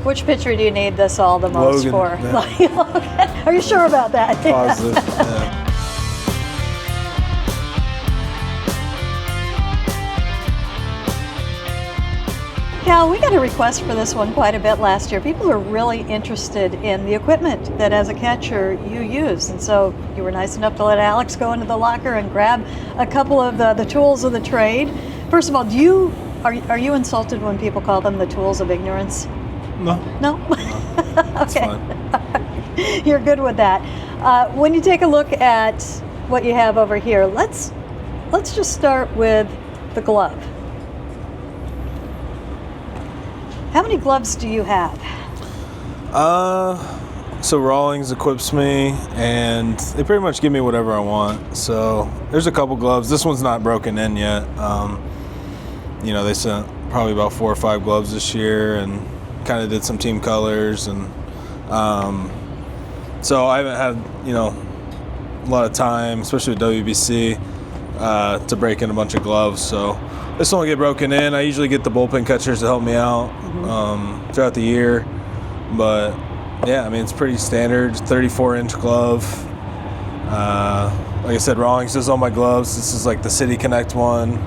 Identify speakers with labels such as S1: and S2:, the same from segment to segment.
S1: Which pitcher do you need this all the most
S2: Logan,
S1: for?
S2: yeah.
S1: Logan. Are you sure about that?
S2: Positive. Yeah.
S1: Cal, we got a request for this one quite a bit last year. People are really interested in the equipment that as a catcher you use. And so you were nice enough to let Alex go into the locker and grab a couple of the tools of the trade. First of all, are you insulted when people call them the tools of ignorance?
S2: No.
S1: No?
S2: That's
S1: Okay.
S2: fine.
S1: You're good with that. When you take a look at what you have over here, let's just start with the glove. How many gloves do you have?
S2: So Rawlings equips me, and they pretty much give me whatever I want. So there's a couple gloves. This one's not broken in yet. They sent probably about 4 or 5 gloves this year, and kind of did some team colors, and so I haven't had a lot of time, especially with WBC, to break in a bunch of gloves. So this one will get broken in. I usually get the bullpen catchers to help me out throughout the year, but yeah, I mean, it's pretty standard 34-inch glove. Like I said, Rawlings does all my gloves. This is like the City Connect one.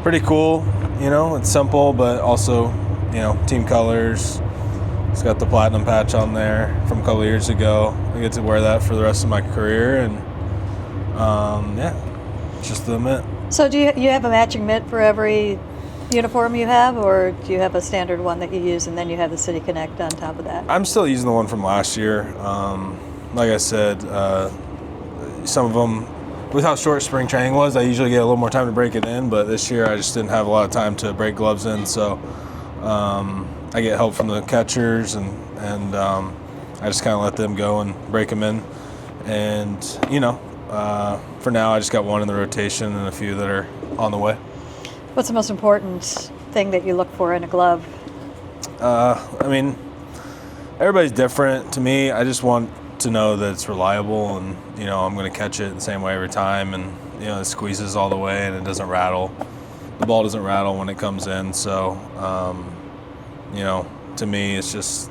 S2: Pretty cool, it's simple, but also, team colors. It's got the platinum patch on there from a couple of years ago. I get to wear that for the rest of my career, and it's just the mitt.
S1: So do you have a matching mitt for every uniform you have, or do you have a standard one that you use and then you have the City Connect on top of that?
S2: I'm still using the one from last year. Like I said, some of them, with how short spring training was, I usually get a little more time to break it in, but this year I just didn't have a lot of time to break gloves in, so I get help from the catchers, and I just kind of let them go and break them in. And, for now I just got one in the rotation and a few that are on the way.
S1: What's the most important thing that you look for in a glove?
S2: I mean, everybody's different. To me, I just want to know that it's reliable, and I'm going to catch it the same way every time, and it squeezes all the way and it doesn't rattle. The ball doesn't rattle when it comes in, so to me it's just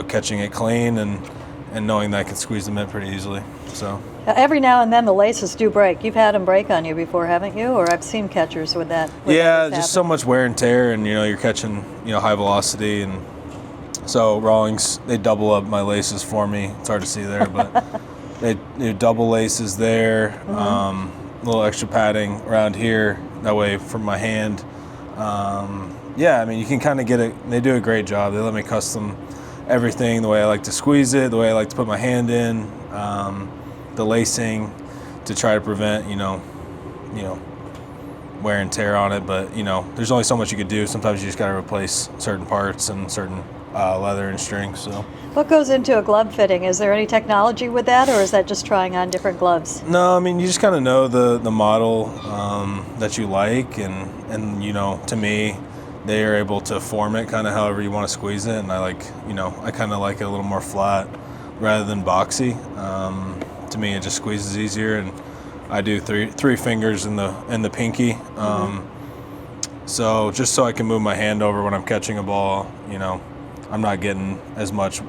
S2: catching it clean and knowing that I can squeeze the mitt pretty easily. So
S1: every now and then the laces do break. You've had them break on you before, haven't you? Or I've seen catchers with that.
S2: Yeah, just so much wear and tear, and you're catching high velocity, and so Rawlings, they double up my laces for me. It's hard to see there, but they double laces there. A little extra padding around here, that way from my hand. I mean, you can kind of get it. They do a great job. They let me custom everything, the way I like to squeeze it, the way I like to put my hand in, the lacing, to try to prevent wear and tear on it. But there's only so much you could do. Sometimes you just got to replace certain parts and certain leather and string. So
S1: what goes into a glove fitting? Is there any technology with that, or is that just trying on different gloves?
S2: No, I mean, you just kind of know the model that you like, and to me, they are able to form it kind of however you want to squeeze it, and I like, I kind of like it a little more flat rather than boxy. To me, it just squeezes easier, and I do three fingers in the pinky. So just so I can move my hand over when I'm catching a ball, I'm not getting as much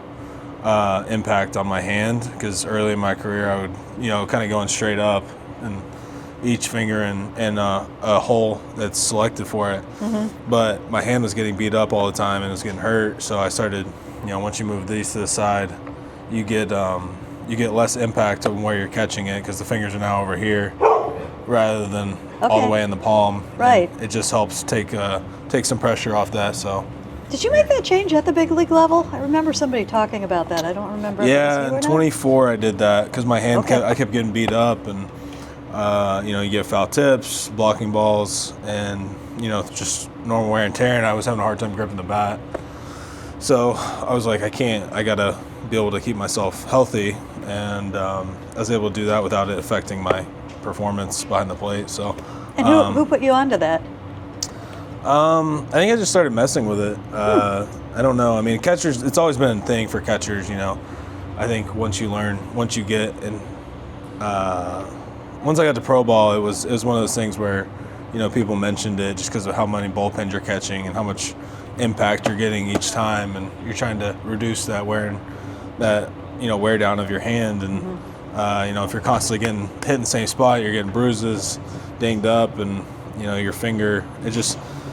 S2: impact on my hand, because early in my career I would, kind of going straight up, and each finger in a hole that's selected for it. But my hand was getting beat up all the time and it was getting hurt, so I started, once you move these to the side, you get less impact on where you're catching it, because the fingers are now over here rather than all the way in the palm.
S1: Right.
S2: And it just helps take some pressure off that. So
S1: did you make that change at the big league level? I remember somebody talking about that. I don't remember.
S2: Yeah, in 24 I did that, because my hand I kept getting beat up, and you get foul tips, blocking balls, and just normal wear and tear, and I was having a hard time gripping the bat. So I was like, I gotta be able to keep myself healthy, and I was able to do that without it affecting my performance behind the plate. So
S1: and who put you onto that?
S2: I think I just started messing with it. I don't know. I mean, catchers, it's always been a thing for catchers, I think once you get in, once I got to pro ball, it was one of those things where, people mentioned it just because of how many bullpens you're catching and how much, impact you're getting each time, and you're trying to reduce that wear down of your hand. And if you're constantly getting hit in the same spot, you're getting bruises, dinged up, and your finger.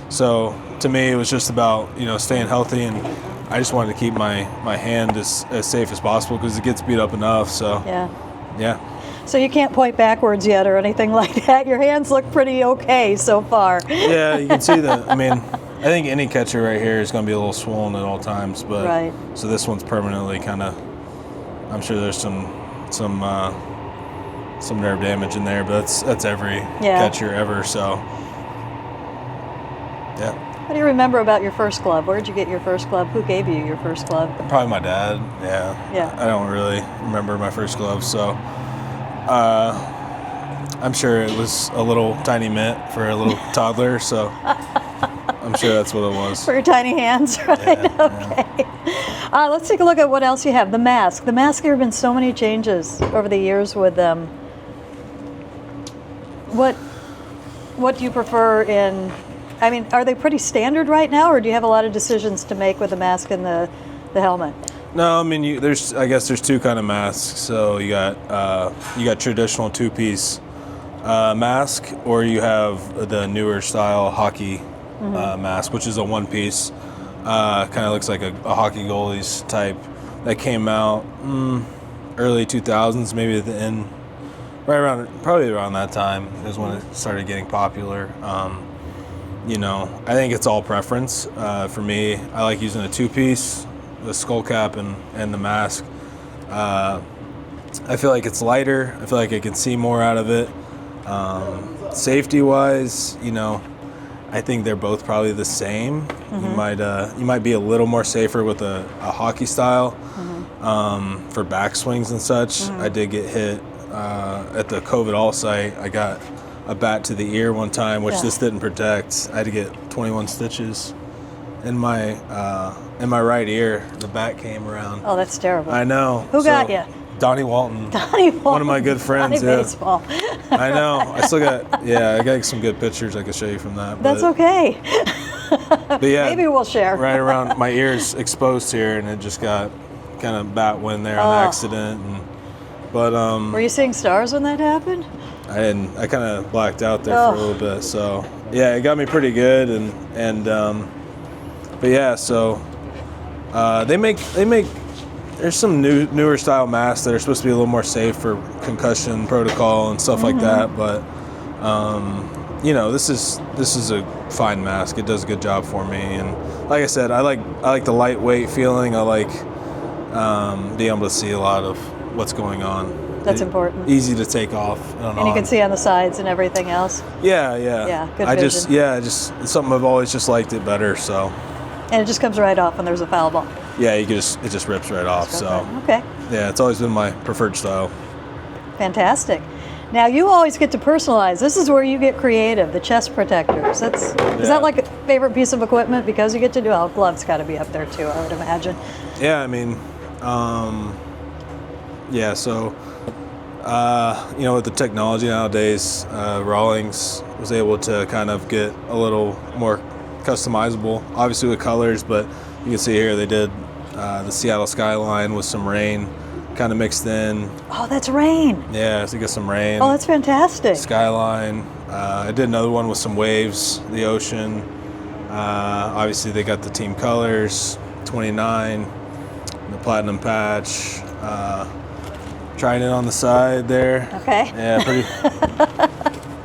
S2: So to me, it was just about staying healthy, and I just wanted to keep my hand as safe as possible because it gets beat up enough. So yeah.
S1: So you can't point backwards yet or anything like that. Your hands look pretty okay so far.
S2: Yeah, you can see that. I mean, I think any catcher right here is going to be a little swollen at all times, but
S1: right.
S2: So this one's permanently kind of. I'm sure there's some nerve damage in there, but that's every catcher ever. So yeah.
S1: What do you remember about your first glove? Where did you get your first glove? Who gave you your first glove?
S2: Probably my dad. Yeah. I don't really remember my first glove, so. I'm sure it was a little tiny Mitt for a little toddler, so I'm sure that's what it was.
S1: For your tiny hands, right?
S2: Yeah,
S1: okay. Let's take a look at what else you have. The mask. The mask, there have been so many changes over the years with them. What do you prefer in, I mean, are they pretty standard right now, or do you have a lot of decisions to make with the mask and the helmet?
S2: No, I mean, I guess there's two kind of masks. So you got traditional two-piece mask, or you have the newer style hockey mask, which is a one-piece. Kind of looks like a hockey goalie's type that came out early 2000s, maybe at the end, probably around that time is when it started getting popular. I think it's all preference. For me, I like using a two-piece. The skull cap and the mask. I feel like it's lighter. I feel like I can see more out of it. Safety wise, I think they're both probably the same. You might be a little more safer with a hockey style for backswings and such. I did get hit at the COVID All site. I got a bat to the ear one time, which this didn't protect. I had to get 21 stitches in my right ear. The bat came around.
S1: Oh, that's terrible.
S2: I know.
S1: Who got you?
S2: Donnie Walton.
S1: Donnie Walton.
S2: One of my good friends.
S1: Donnie baseball.
S2: I know. I got some good pictures I could show you from that.
S1: That's okay.
S2: But yeah,
S1: maybe we'll share.
S2: Right around my ears exposed here, and it just got kind of bat wind there on accident. But
S1: were you seeing stars when that happened?
S2: I didn't. I kind of blacked out there for a little bit. So yeah, it got me pretty good, but yeah, so they make. There's some newer style masks that are supposed to be a little more safe for concussion protocol and stuff like that. But this is a fine mask. It does a good job for me. And like I said, I like the lightweight feeling. I like being able to see a lot of what's going on.
S1: That's important.
S2: Easy to take off.
S1: And you can see on the sides and everything else.
S2: Yeah.
S1: Yeah, good vision.
S2: It's something I've always just liked it better. So.
S1: And it just comes right off when there's a foul ball.
S2: Yeah, it just rips right off. So.
S1: Okay.
S2: Yeah, it's always been my preferred style.
S1: Fantastic. Now you always get to personalize. This is where you get creative. The chest protectors. Is that like a favorite piece of equipment because you get to do? Gloves got to be up there too, I would imagine.
S2: Yeah, I mean, yeah. So, with the technology nowadays, Rawlings was able to kind of get a little more customizable, obviously with colors, but you can see here they did the Seattle skyline with some rain kind of mixed in.
S1: Oh, that's rain.
S2: Yeah, so you get some rain.
S1: Oh, that's fantastic.
S2: Skyline. I did another one with some waves, the ocean. Obviously they got the team colors, 29, the platinum patch. Trying it on the side there.
S1: Okay.
S2: Yeah, pretty.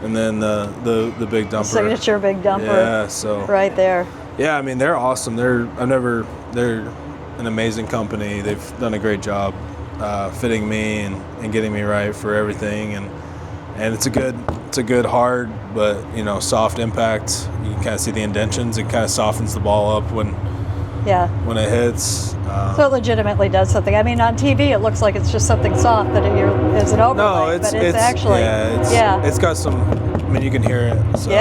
S2: And then the big dumper.
S1: Signature big dumper.
S2: Yeah, so.
S1: Right there.
S2: Yeah, I mean they're awesome. They're an amazing company. They've done a great job fitting me and getting me right for everything. And it's a good hard but soft impact. You can kind of see the indentions. It kind of softens the ball up when it hits.
S1: So it legitimately does something. I mean, on TV it looks like it's just something soft that is an overlay, but it's actually
S2: it's got some. I mean, you can hear it. So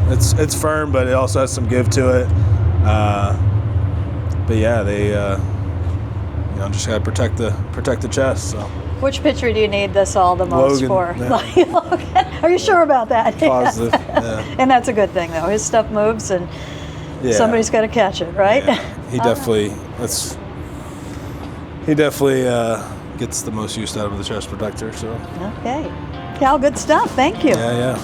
S2: it's firm, but it also has some give to it. But yeah, they just gotta protect the chest. So.
S1: Which pitcher do you need this all the most
S2: Logan,
S1: for?
S2: yeah.
S1: Logan. Are you sure about that?
S2: Positive. Yeah.
S1: And that's a good thing, though. His stuff moves, and
S2: Yeah.
S1: somebody's got to catch it, right?
S2: Yeah. He definitely gets the most use out of the chest protector. So
S1: Okay. Cal, good stuff. Thank you.
S2: yeah.